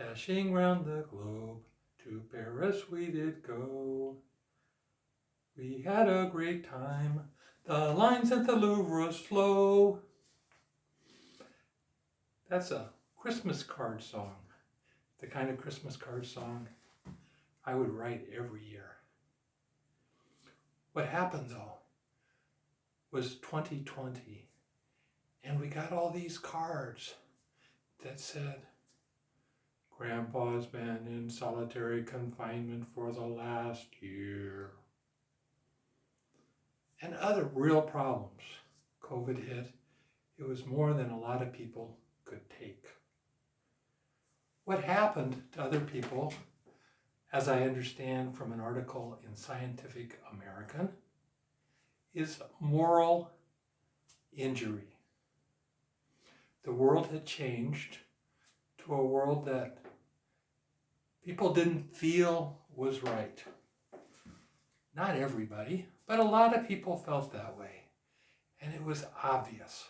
Dashing round the globe, to Paris we did go. We had a great time, the lines at the Louvre slow. That's a Christmas card song, the kind of Christmas card song I would write every year. What happened though was 2020, and we got all these cards that said, Grandpa's been in solitary confinement for the last year. And other real problems. COVID hit. It was more than a lot of people could take. What happened to other people, as I understand from an article in Scientific American, is moral injury. The world had changed to a world that people didn't feel was right. Not everybody, but a lot of people felt that way. And it was obvious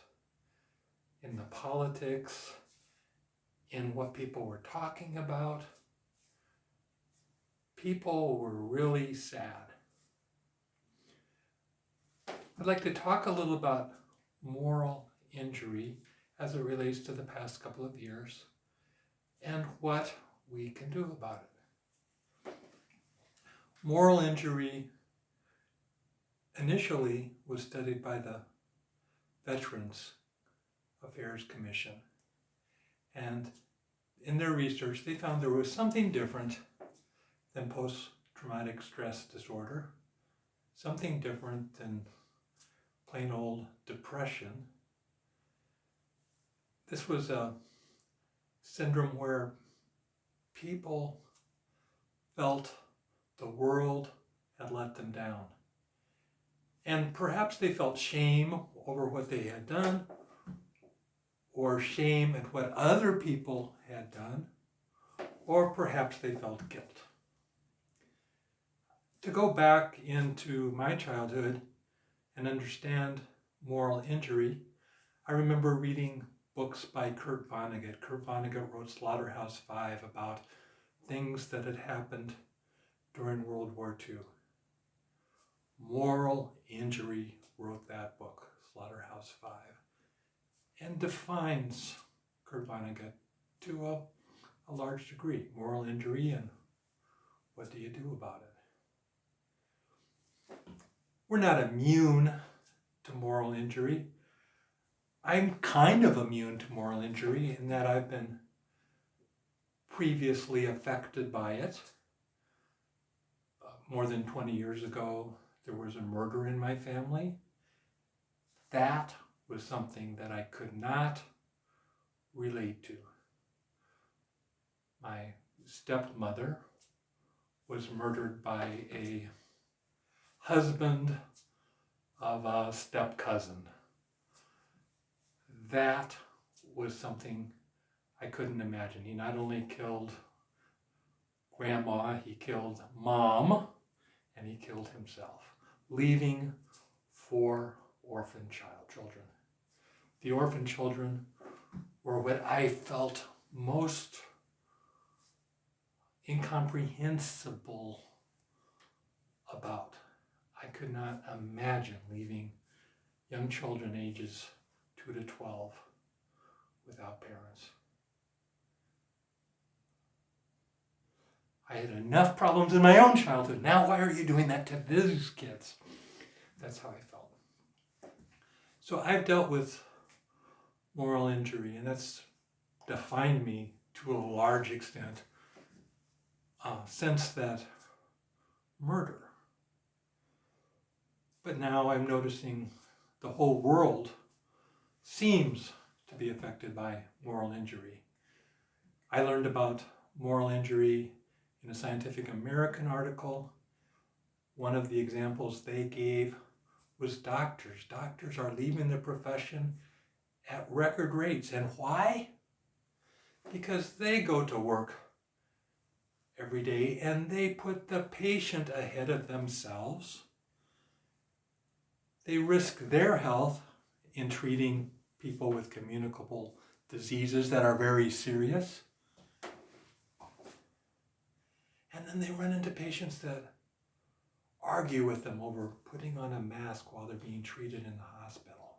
in the politics, in what people were talking about. People were really sad. I'd like to talk a little about moral injury as it relates to the past couple of years and what we can do about it. Moral injury initially was studied by the Veterans Affairs Commission. And in their research, they found there was something different than post-traumatic stress disorder, something different than plain old depression. This was a syndrome where people felt the world had let them down. And perhaps they felt shame over what they had done, or shame at what other people had done, or perhaps they felt guilt. To go back into my childhood and understand moral injury, I remember reading books by Kurt Vonnegut. Kurt Vonnegut wrote Slaughterhouse-Five about things that had happened during World War II. Moral Injury wrote that book, Slaughterhouse-Five, and defines Kurt Vonnegut to a large degree, moral injury and what do you do about it. We're not immune to moral injury. I'm kind of immune to moral injury in that I've been previously affected by it. More than 20 years ago, there was a murder in my family. That was something that I could not relate to. My stepmother was murdered by a husband of a step cousin. That was something I couldn't imagine. He not only killed grandma, he killed mom, and he killed himself, leaving 4 orphan children. The orphan children were what I felt most incomprehensible about. I could not imagine leaving young children ages 2 to 12 without parents. I had enough problems in my own childhood. Now why are you doing that to these kids? That's how I felt. So I've dealt with moral injury, and that's defined me to a large extent since that murder. But now I'm noticing the whole world seems to be affected by moral injury. I learned about moral injury in a Scientific American article. One of the examples they gave was doctors. Doctors are leaving the profession at record rates. And why? Because they go to work every day and they put the patient ahead of themselves. They risk their health in treating people with communicable diseases that are very serious. And then they run into patients that argue with them over putting on a mask while they're being treated in the hospital.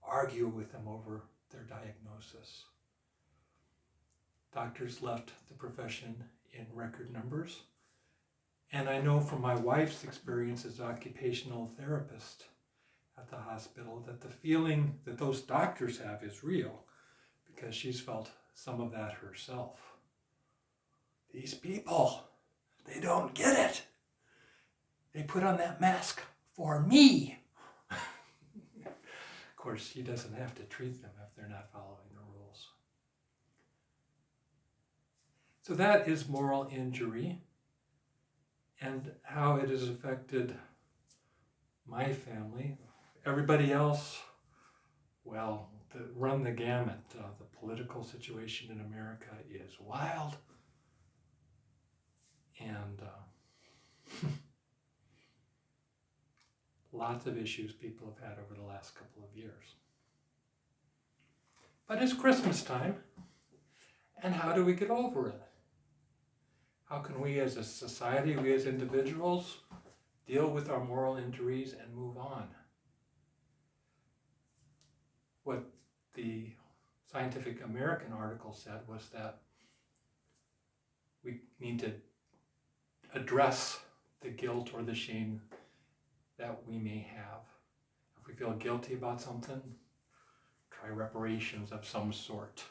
Argue with them over their diagnosis. Doctors left the profession in record numbers. And I know from my wife's experience as an occupational therapist at the hospital that the feeling that those doctors have is real, because she's felt some of that herself. These people, they don't get it. They put on that mask for me. Of course, she doesn't have to treat them if they're not following the rules. So that is moral injury, and how it has affected my family. Everybody else, well, run the gamut. The political situation in America is wild, and lots of issues people have had over the last couple of years. But it's Christmas time, and how do we get over it? How can we as a society, we as individuals, deal with our moral injuries and move on? What the Scientific American article said was that we need to address the guilt or the shame that we may have. If we feel guilty about something, try reparations of some sort.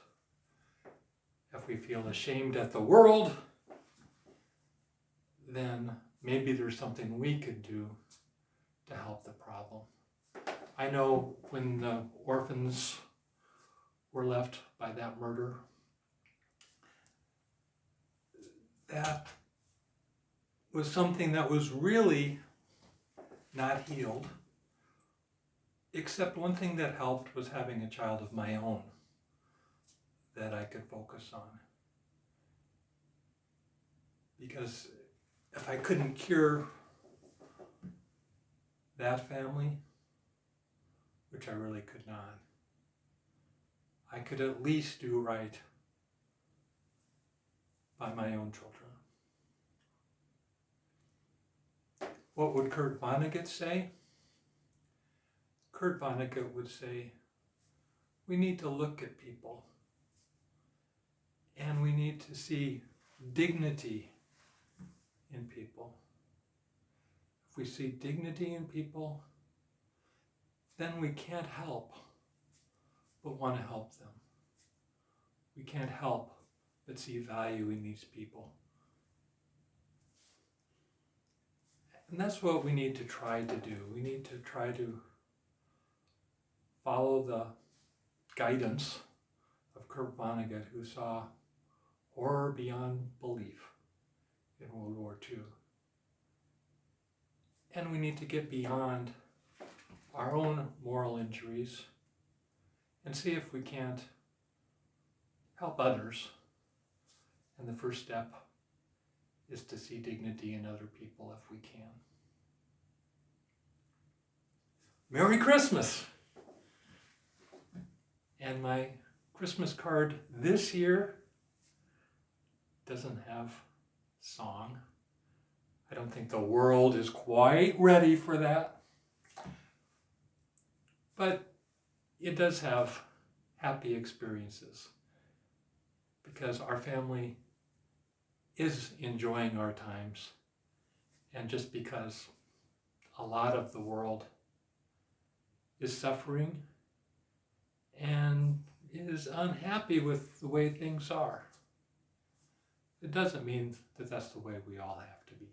If we feel ashamed at the world, then maybe there's something we could do to help the problem. I know when the orphans were left by that murder, that was something that was really not healed, except one thing that helped was having a child of my own that I could focus on. Because if I couldn't cure that family, which I really could not, I could at least do right by my own children. What would Kurt Vonnegut say? Kurt Vonnegut would say, we need to look at people and we need to see dignity in people. If we see dignity in people, then we can't help but want to help them. We can't help but see value in these people. And that's what we need to try to do. We need to try to follow the guidance of Kurt Vonnegut, who saw horror beyond belief in World War II. And we need to get beyond our own moral injuries and see if we can't help others. And the first step is to see dignity in other people if we can. Merry Christmas! And my Christmas card this year doesn't have song. I don't think the world is quite ready for that. But it does have happy experiences because our family is enjoying our times, and just because a lot of the world is suffering and is unhappy with the way things are, it doesn't mean that that's the way we all have to be.